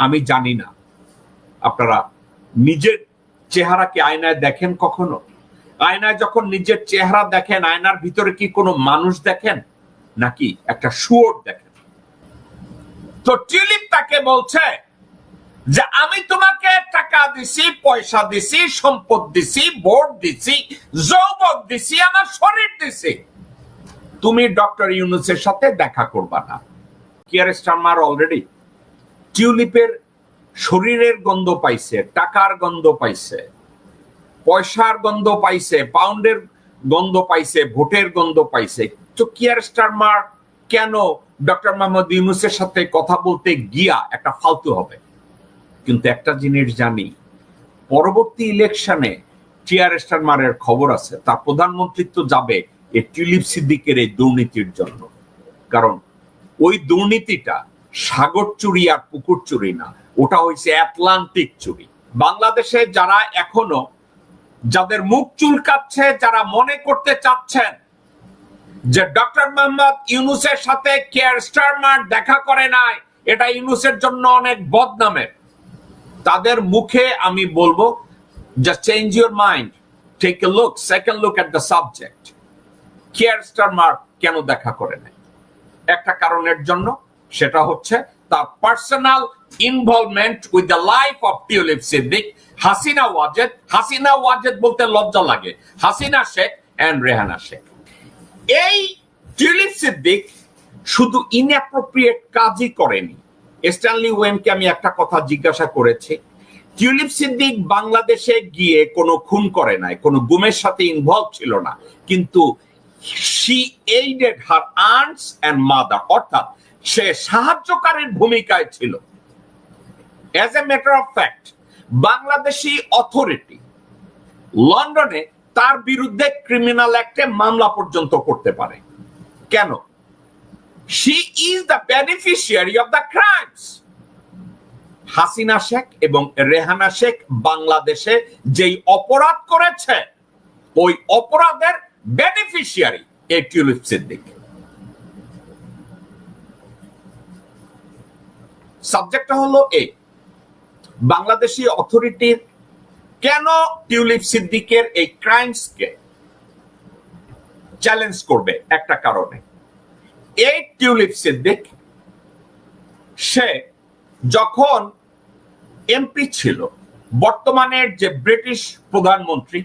আমি জানি না আপনারা নিজের চেহারাকে আয়নায় দেখেন কখনো? আয়নায় যখন নিজের চেহারা দেখেন, আয়নার ভিতরে কি কোনো মানুষ দেখেন নাকি একটা শুয়োর দেখেন? তো টিউলিপ তাকে বলছে যে আমি তোমাকে টাকা দিছি, পয়সা দিছি, সম্পদ দিছি, ভোট দিছি, যৌবন দিছি, আমার শরীর দিছি, তুমি ডক্টর ইউনূসের সাথে দেখা করবা না। কিয়ার স্টারমার অলরেডি টিউলিপের শরীরের গন্ধ পাইছে, টাকার গন্ধ পাইছে, পয়সার গন্ধ পাইছে, পাউন্ডের গন্ধ পাইছে, ভোটের গন্ধ পাইছে। তো কিয়ার স্টারমার কেন ডক্টর মোহাম্মদ ইউনূসের সাথে কথা বলতে গিয়া একটা ফালতু হবে? কিন্তু একটা জিনিস জানি, পরবর্তী ইলেকশনে কিয়ার স্টারমারের খবর আছে, তার প্রধানমন্ত্রিত্ব যাবে এই টিউলিপ সিদ্দিকের এই দুর্নীতির জন্য। কারণ ওই দুর্নীতিটা সাগর চুরি আর পুকুর চুরি না, ওটা হয়েছে আটলান্টিক চুরি। বাংলাদেশে যারা এখনো যাদের মুখ চুলকাচ্ছে, যারা মনে করতে চাচ্ছেন যে ডক্টর মোহাম্মদ ইউনূসের সাথে কিয়ার স্টারমার দেখা করে নাই, এটা ইউনূসের জন্য অনেক বদনামের, তাদের মুখে আমি বলবো just change your mind, take a look, second look at the subject. Keir Starmer কেন দেখা করে নাই? একটা কারণের জন্য, সেটা হচ্ছে তার personal involvement with the life of Tulip Siddiq, Hasina Wazed. Hasina Wazed বলতে লজ্জা লাগে, হাসিনা শেখ এন্ড রেহানা শেখ। এই টিউলিপ সিদ্দিক শুধু ইনঅ্যাপ্রোপ্রিয়েট কাজই করেনি। স্ট্যানলি ওয়েনকে আমি একটা কথা জিজ্ঞাসা করেছি, টিউলিপ সিদ্দিক বাংলাদেশে গিয়ে কোনো খুন করে নাই, কোনো গুমের সাথে ইনভলভ ছিল না, কিন্তু she aided her aunts and mother, অর্থাৎ সে সাহায্যকারীর ভূমিকায় ছিল। as a matter of fact, Bangladeshi authority লন্ডনে তার বিরুদ্ধে ক্রিমিনাল অ্যাক্টে মামলা পর্যন্ত করতে পারে। কেন? she is the beneficiary of the crimes. Hasina Sheikh এবং রেহানা শেখ বাংলাদেশে যেই অপরাধ করেছে, ওই অপরাধের বেনিফিশিয়ারি এই টিউলিপ সিদ্দিক। সাবজেক্টটা হলো এই, বাংলাদেশি অথরিটির কেন টিউলিপ সিদ্দিকের এই ক্রাইমসকে চ্যালেঞ্জ করবে? একটা কারণে, এই টিউলিপ সিদ্দিক সে যখন এমপি ছিল, বর্তমানের যে ব্রিটিশ প্রধানমন্ত্রী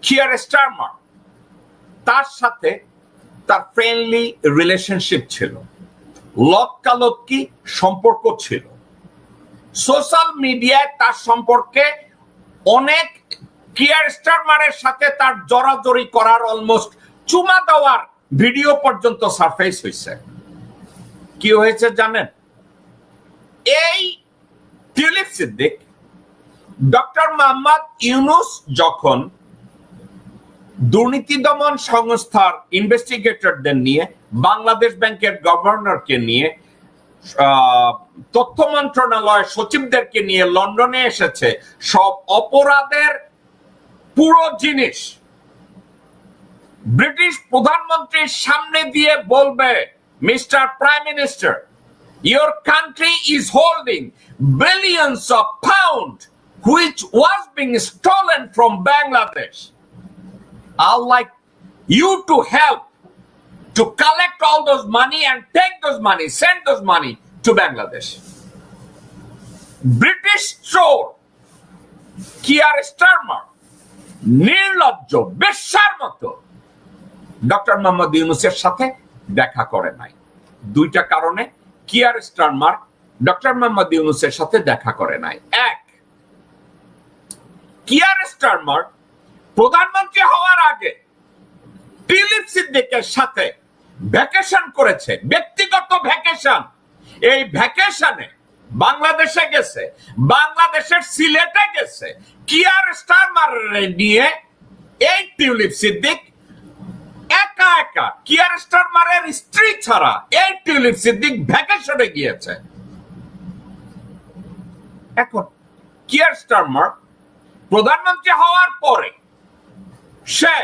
কিয়ার স্টারমার, তার সাথে তার ফ্রেন্ডলি রিলেশনশিপ ছিল, লটকালটকি সম্পর্ক ছিল। সোশ্যাল মিডিয়ায় তার সম্পর্কে অনেক কিয়ার স্টারমারের সাথে তার জড়াজড়ি করার, অলমোস্ট চুমা দেওয়ার ভিডিও পর্যন্ত সারফেস হয়েছে। কি হয়েছে জানেন? এই টিউলিপ সিদ্দিক ডক্টর মোহাম্মদ ইউনূস যখন দুর্নীতি দমন সংস্থার ইনভেস্টিগেটরদের নিয়ে, বাংলাদেশ ব্যাংকের গভর্নরকে নিয়ে, তথ্য মন্ত্রণালয়ের সচিবদেরকে নিয়ে লন্ডনে এসেছে, সব অপরাধের পুরো জিনিস ব্রিটিশ প্রধানমন্ত্রীর সামনে দিয়ে বলবে, mister prime minister, your country is holding billions of pounds which was being stolen from Bangladesh. I'd like you to help to collect all those money and take those money, send those money to Bangladesh. British চোর Keir Starmer নির্লজ্জ বেশ্যার মতো doctor Mohammad ইউনূসের সাথে দেখা করে নাই। দুইটা কারণে Keir Starmer doctor Mohammad ইউনূসের সাথে দেখা করে নাই। এক, কিয়ার স্টারমার প্রধানমন্ত্রী হওয়ার আগে টিউলিপ সিদ্দিকের সাথে ভ্যাকেশন করেছে, ব্যক্তিগত ভ্যাকেশন। এই ভ্যাকেশনে বাংলাদেশে গেছে, বাংলাদেশের সিলেটে গেছে, কিয়ার স্টারমার নিয়ে এই টিউলিপ সিদ্দিক একা একা, কিয়ার স্টারমারের স্ত্রী ছাড়া এই টিউলিপ সিদ্দিক ভ্যাকেশনে গিয়েছে। এখন কিয়ার স্টারমার প্রধানমন্ত্রী হওয়ার পরে সে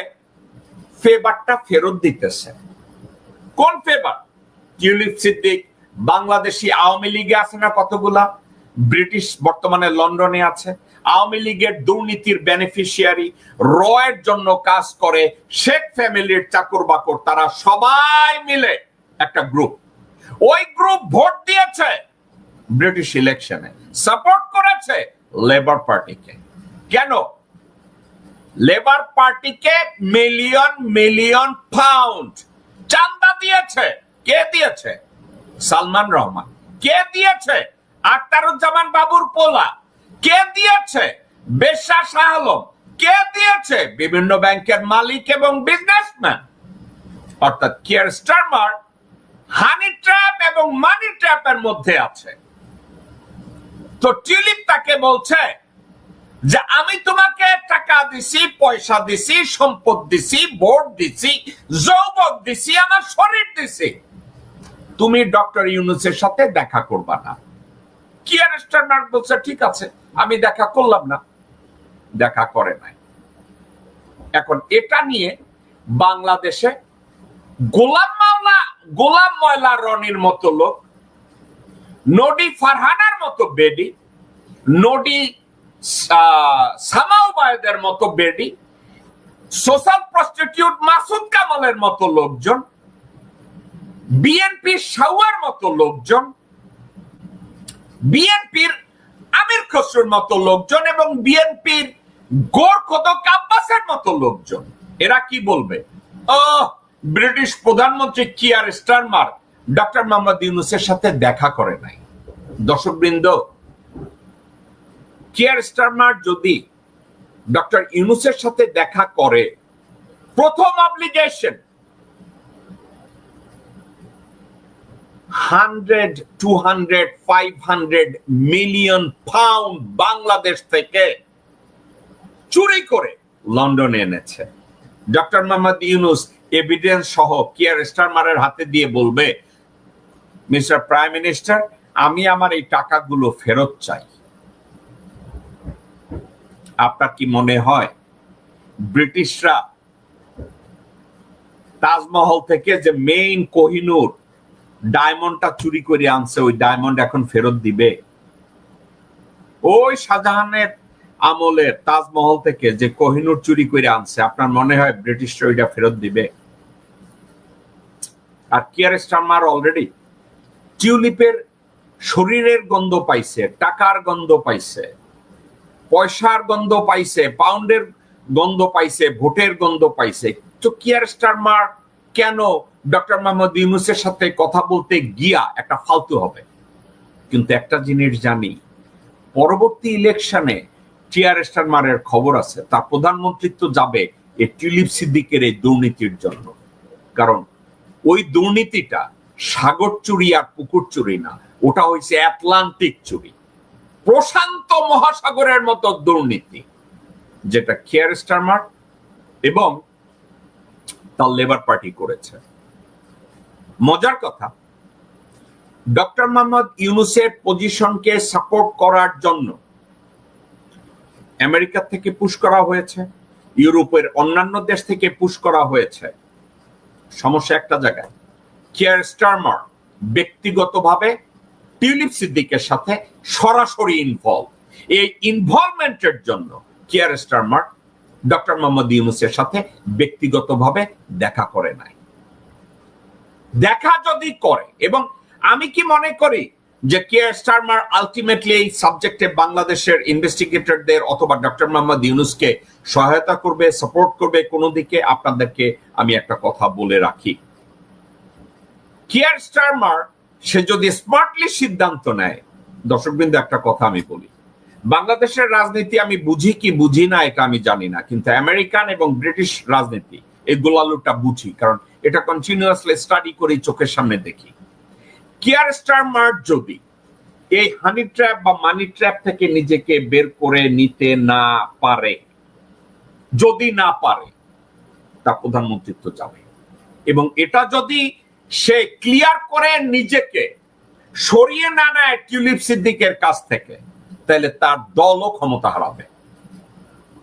ফেভারটা ফেরত দিতেছে। কোন ফেভার? টিউলিপ সিদ্দিক বাংলাদেশি আওয়ামী লীগে আছে না কতগুলা, ব্রিটিশ বর্তমানে লন্ডনে আছে, আওয়ামী লীগের দুর্নীতির বেনিফিশিয়ারি, রয়ের জন্য কাজ করে শেখ ফ্যামিলির চাকর বাকর, তারা সবাই মিলে একটা গ্রুপ, ওই গ্রুপ ভোট দিয়েছে ব্রিটিশ ইলেকশনে, সাপোর্ট করেছে লেবার পার্টিকে। কেন? লেবার পার্টিকে মিলিয়ন মিলিয়ন পাউন্ড চাঁদা দিয়েছে। কে দিয়েছে? সালমান রহমান। কে দিয়েছে? আখতারুজ্জামান বাবুর পোলা। কে দিয়েছে? বেশ্যা শাহ আলম। কে দিয়েছে? বিভিন্ন ব্যাংকের মালিক এবং বিজনেসম্যান। অর্থাৎ কিয়ার স্টারমার হানি ট্র্যাপ এবং মানি ট্র্যাপের মধ্যে আছে। তো টিউলিপ তাকে বলছে যে আমি তোমাকে টাকা দিছি, পয়সা দিছি, সম্পদ দিছি, ভোট দিছি, যৌবন দিছি, আমার শরীর দিছি, তুমি ডক্টর ইউনূসের সাথে দেখা করবা না। কিয়ার স্টারমার বলছে ঠিক আছে, আমি দেখা করলাম না, দেখা করে নাই। এখন এটা নিয়ে বাংলাদেশে গোলাম ময়লা রনির মতো লোক, নডি ফারহানার মতো বেডি, নডি সামাউবায়দের মতো বেডি, সোশ্যাল প্রস্টিটিউট মাসুদ কামালের মতো লোকজন, বিএনপির শাওয়ার মতো লোকজন, বিএনপির আমির খসরুর মতো লোকজন এবং বিএনপির গোরখোদক আব্বাসের মতো লোকজন, এরা কি বলবে? ব্রিটিশ প্রধানমন্ত্রী কিয়ার স্টারমার ডক্টর মোহাম্মদ ইউনূসের সাথে দেখা করে নাই। দর্শকবৃন্দ, কিয়ার স্টারমার যদি ডক্টর ইউনূসের সাথে দেখা করে, প্রথম অব্লিগেশন 100, 200, 500 মিলিয়ন পাউন্ড বাংলাদেশ থেকে চুরি করে লন্ডনে এনেছে। ডক্টর মোহাম্মদ ইউনূস এভিডেন্স সহ কিয়ার স্টারমারের হাতে দিয়ে বলবে, মিস্টার প্রাইম মিনিস্টার, আমি আমার এই টাকাগুলো ফেরত চাই। আপনার কি মনে হয় ব্রিটিশরা তাজমহল থেকে যে মেইন কোহিনূর ডায়মন্ডটা চুরি করে আনছে, ওই ডায়মন্ড এখন ফেরত দিবে? ওই শাহজাহানের আমলের তাজমহল থেকে যে কোহিনূর চুরি করে আনছে, আপনার মনে হয় ব্রিটিশরা ওইটা ফেরত দিবে? আর কিয়ার স্টারমার অলরেডি টিউলিপের শরীরের গন্ধ পাইছে, টাকার গন্ধ পাইছে, পয়সার গন্ধ পাইছে, পাউন্ডের গন্ধ পাইছে, ভোটের গন্ধ পাইছে। তো কিয়ার স্টারমার কেন ডক্টর মোহাম্মদ ইউনূসের সাথে কথা বলতে গিয়া একটা ফালতু হবে? কিন্তু একটা জিনিস জানি, পরবর্তী ইলেকশনে কিয়ার স্টারমারের খবর আছে, তার প্রধানমন্ত্রিত্ব যাবে এই টিউলিপ সিদ্দিকের এই দুর্নীতির জন্য। কারণ ওই দুর্নীতিটা সাগর চুরি আর পুকুর চুরি না, ওটা হয়েছে আটলান্টিক চুরি, প্রশান্ত মহাসাগরের মতো দুর্নীতি, যেটা কিয়ার স্টারমার এবং তার লেবার পার্টি করেছে। মজার কথা, ডক্টর মোহাম্মদ ইউনূসের পজিশনকে সাপোর্ট করার জন্য আমেরিকা থেকে পুশ করা হয়েছে, ইউরোপের অন্যান্য দেশ থেকে পুশ করা হয়েছে। সমস্যা একটা জায়গায়, কিয়ার স্টারমার ব্যক্তিগতভাবে টিউলিপ সিদ্দিকের সাথে সরাসরি ইনভলভ। এই ইনভলভমেন্টের জন্য কিয়ার স্টারমার ডক্টর মোহাম্মদ ইউনূসের সাথে ব্যক্তিগতভাবে দেখা করে নাই। দেখা যদি করে, এবং আমি কি মনে করি যে কিয়ার স্টারমার আলটিমেটলি এই সাবজেক্টে বাংলাদেশের ইনভেস্টিগেটরদের অথবা ডক্টর মোহাম্মদ ইউনূসকে সহায়তা করবে, সাপোর্ট করবে কোন দিকে, আপনাদেরকে আমি একটা কথা বলে রাখি। কিয়ার স্টারমার সে যদি স্মার্টলি সিদ্ধান্ত নেয়, দর্শকবৃন্দ একটা কথা আমি বলি, বাংলাদেশের রাজনীতি আমি বুঝি কি বুঝি না এটা আমি জানি না, কিন্তু আমেরিকান এবং ব্রিটিশ রাজনীতি এই গোলালুটা বুঝি, কারণ এটা কন্টিনিউয়াসলি স্টাডি করি, চোখের সামনে দেখি। কিয়ার স্টারমার যদি এই হানি ট্র্যাপ বা মানি ট্র্যাপ থেকে নিজেকে বের করে নিতে না পারে, যদি না পারে, তা প্রধানমন্ত্রিত্ব যাবে। এবং এটা যদি সে ক্লিয়ার করে নিজেকে সরিয়ে না নেয় টিউলিপ সিদ্দিকের কাছ থেকে, তাহলে তার দলও ক্ষমতা হারাবে।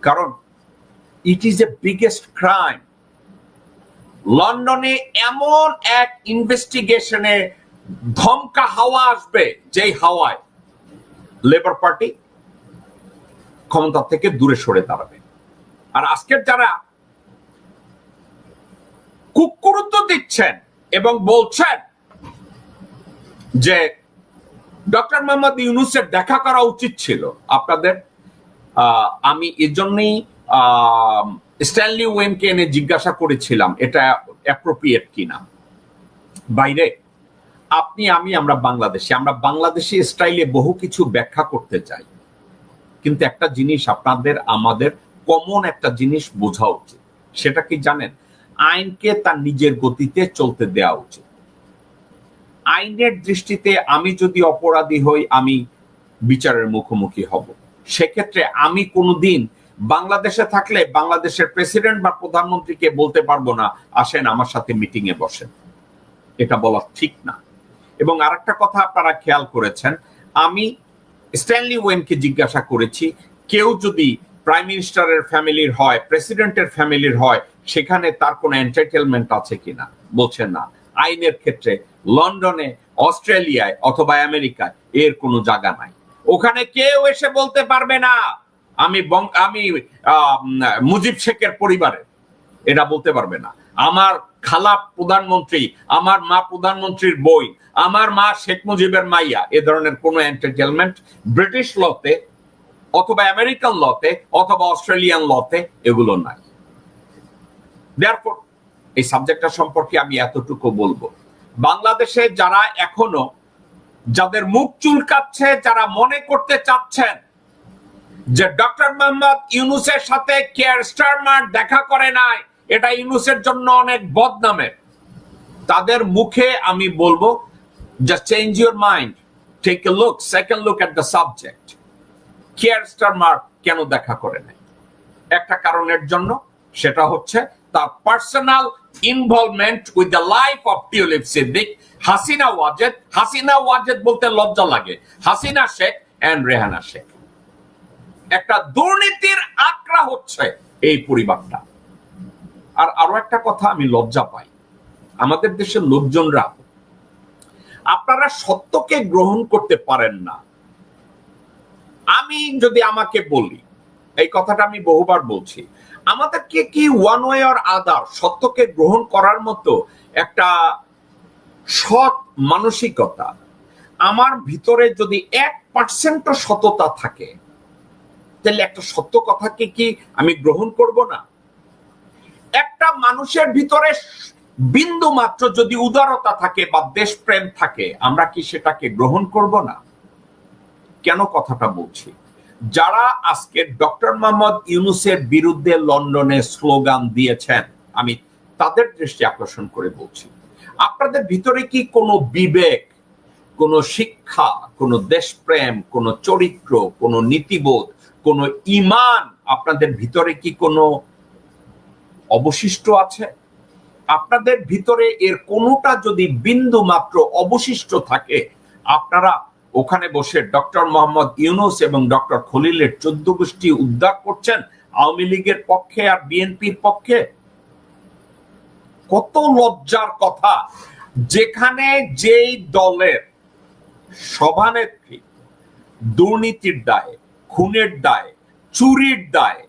কারণ it is a biggest crime. লন্ডনে এমন এক ইনভেস্টিগেশনে ধমকা হাওয়া আসবে, যেই হাওয়ায় লেবার পার্টি ক্ষমতা থেকে দূরে সরে দাঁড়াবে। আর আজকের যারা খুব গুরুত্ব দিচ্ছেন এবং বলছেন যে ডক্টর মোহাম্মদ ইউনূসের দেখা করা উচিত ছিল আপনাদের, আমি এজন্যই স্ট্যানলি ওয়েনকে এনে জিজ্ঞাসা করেছিলাম এটা অ্যাপ্রোপ্রিয়েট কিনা। বাইরে আপনি আমরা বাংলাদেশি স্টাইলে বহু কিছু ব্যাখ্যা করতে চাই, কিন্তু একটা জিনিস আপনাদের আমাদের কমন একটা জিনিস বোঝা উচিত, সেটা কি জানেন? আইনকে তার নিজের গতিতে চলতে দেওয়া উচিত। আইনের দৃষ্টিতে আমি যদি অপরাধী হই, আমি বিচারের মুখোমুখি হব। সেক্ষেত্রে আমি কোনোদিন বাংলাদেশে থাকলে বাংলাদেশের প্রেসিডেন্ট বা প্রধানমন্ত্রীকে বলতে পারবো না আসেন আমার সাথে মিটিং এ বসেন, এটা বলা ঠিক না। এবং আরেকটা কথা আপনারা খেয়াল করেছেন, আমি স্ট্যানলি ওয়েনকে জিজ্ঞাসা করেছি কেউ যদি প্রাইম মিনিস্টারের ফ্যামিলির হয়, প্রেসিডেন্টের ফ্যামিলির হয়, সেখানে তার কোনো এন্টাইটেলমেন্ট আছে কিনা। বলছেন না। আইনের ক্ষেত্রে লন্ডনে, অস্ট্রেলিয়ায় অথবা আমেরিকায় এর কোনো জায়গা নাই। ওখানে কেউ এসে বলতে পারবে না আমি মুজিব শেখের পরিবারে, এটা বলতে পারবে না। আমার খালা প্রধানমন্ত্রী, আমার মা প্রধানমন্ত্রীর বই, আমার মা শেখ মুজিবের মাইয়া, এ ধরনের কোনো এন্টারটেনমেন্ট ব্রিটিশ লতে অথবা আমেরিকান লতে অথবা অস্ট্রেলিয়ান লতে এগুলো নাই। দেয়ারফর এই সাবজেক্টটা সম্পর্কে আমি এতটুকু বলবো, বাংলাদেশে যারা এখনো যাদের মুখ চুলকাচ্ছে, যারা মনে করতে চাচ্ছেন যে ডক্টর মোহাম্মদ ইউনূসের সাথে কেয়ার স্টারমার দেখা করে নাই, এটা ইউনূসের জন্য অনেক বদনামের, তাদের মুখে আমি বলবো just change your mind, take a look, second look at the subject. Care Starmer কেন দেখা করে নাই? একটা কারণের জন্য, সেটা হচ্ছে তার personal involvement with the life of Tulip Siddiq, Hasina Wazed বলতে লজ্জা লাগে, হাসিনা শেখ এন্ড রেহানা শেখ। একটা দুর্নীতির আকড়া হচ্ছে এই পরিবারটা। আর আরো একটা কথা আমি লজ্জা পাই, আমাদের দেশের লোকজনরা আপনারা সত্যকে গ্রহণ করতে পারেন না। আমি যদি আমাকে বলি, এই কথাটা আমি বহুবার বলছি, আমাদেরকে কি ওয়ান ওয়ে অর আদার সত্যকে গ্রহণ করার মতো একটা সৎ মানসিকতা আমার ভিতরে যদি 1% সততা থাকে, তাহলে একটা সত্য কথাকে কি আমি গ্রহণ করব না? একটা মানুষের ভিতরে বিন্দু মাত্র যদি উদারতা থাকে বা দেশপ্রেম থাকে, আমরা কি সেটাকে গ্রহণ করব না? কেন কথাটা বলছি? যারা আজকে ডক্টর মোহাম্মদ ইউনূসের বিরুদ্ধে লন্ডনে স্লোগান দিয়েছেন, আমি তাদের দৃষ্টি আকর্ষণ করে বলছি, আপনাদের ভিতরে কি কোনো বিবেক, কোনো শিক্ষা, কোনো দেশপ্রেম, কোনো চরিত্র, কোনো নীতিবোধ, কোনো ঈমান আপনাদের ভিতরে কি কোনো অবশিষ্ট আছে? আপনাদের ভিতরে এর কোনোটা যদি বিন্দু মাত্র অবশিষ্ট থাকে, আপনারা ওখানে বসে ডক্টর মোহাম্মদ ইউনূস এবং ডক্টর খলিলের 14 গোষ্ঠী উদ্ধার করছেন আওয়ামী লীগের পক্ষে আর বিএনপির পক্ষে। কত লজ্জার কথা, যেখানে যেই দলের সভানেত্রী দুর্নীতির দায়ে, খুনের দায়ে, চুরির দায়ে,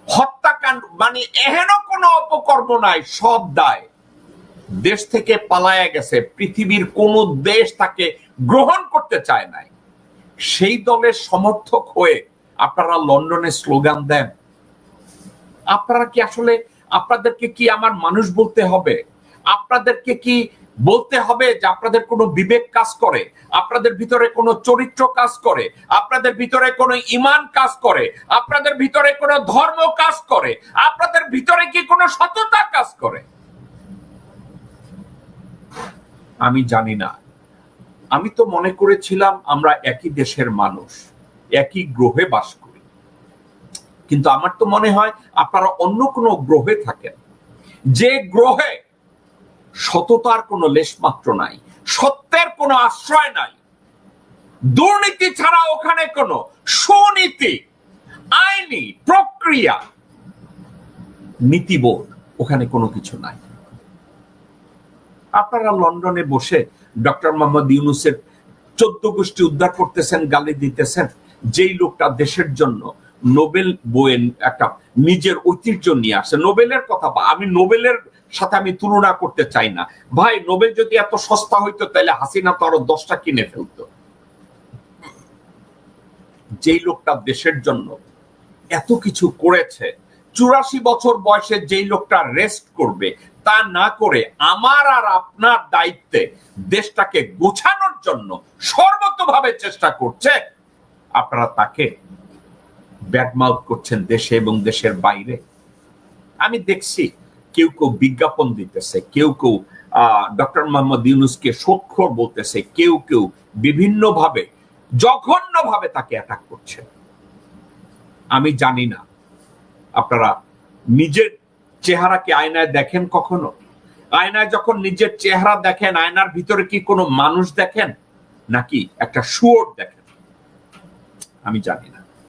হত্যাকাণ্ড, মানে এহেন কোনো অপকর্ম নাই, সব দায় দেশ থেকে পালায়া গেছে, পৃথিবীর কোন দেশ তাকে গ্রহণ করতে চায় নাই, সেই দলের সমর্থক হয়ে আপনারা লন্ডনে স্লোগান দেন। আপনারা কি আসলে, আপনাদেরকে কি আমার মানুষ বলতে হবে? আপনাদেরকে কি বলতে হবে যে আপনাদের কোনো বিবেক কাজ করে, আপনাদের ভিতরে কোনো চরিত্র কাজ করে, আপনাদের ভিতরে কোনো ঈমান কাজ করে, আপনাদের ভিতরে কোনো ধর্ম কাজ করে, আপনাদের ভিতরে কি কোনো সততা কাজ করে? আমি জানি না। আমি তো মনে করেছিলাম আমরা একই দেশের মানুষ, একই গ্রহে বাস করি, কিন্তু আমার তো মনে হয় আপনারা অন্য কোনো গ্রহে থাকেন, যে গ্রহে সততার কোনো লেশমাত্র নাই, সত্যের কোনো আশ্রয় নাই, দুর্নীতি ছাড়া ওখানে কোনো সুনীতি, আইনি প্রক্রিয়া, নীতিবোধ ওখানে কোনো কিছু নাই। আপনারা লন্ডনে বসে ডক্টর মোহাম্মদ ইউনূসের 14 গোষ্ঠী উদ্ধার করতেছেন, গালি দিতেছেন, যেই লোকটা দেশের জন্য নোবেল বইয়ের একটা নিজের ঐতিহ্য নিয়ে আসে। নোবেলের কথা আমি নোবেলের সাথে আমি তুলনা করতে চাই না ভাই। নোবেল যদি এত সস্তা হইতো তাহলে হাসিনা তো আরো 10টা কিনে ফেলতো। যেই লোকটা দেশের জন্য এত কিছু করেছে, 84 বছর বয়সে যেই লোকটা রেস্ট করবে, তা না করে আমার আর আপনার দায়িত্বে দেশটাকে গোছানোর জন্য সর্বতভাবে চেষ্টা করছে, আপনারা তাকে ব্যাডমাউথ করছেন দেশে এবং দেশের বাইরে। আমি দেখছি কেউ কেউ বিজ্ঞাপন দিতেছে, কেউ কেউ ডক্টর মোহাম্মদ ইউনূসকে সখ্যর বলতেছে, কেউ কেউ বিভিন্ন ভাবে জঘন্য ভাবে তাকে অ্যাটাক করছে। আমি জানি না আপনারা নিজের চেহারাকে আয়নায় দেখেন কখনো? আয়নায় যখন নিজের চেহারা দেখেন, আয়নার ভিতরে কি কোনো মানুষ দেখেন নাকি একটা শুয়োর দেখেন? আমি জানি না।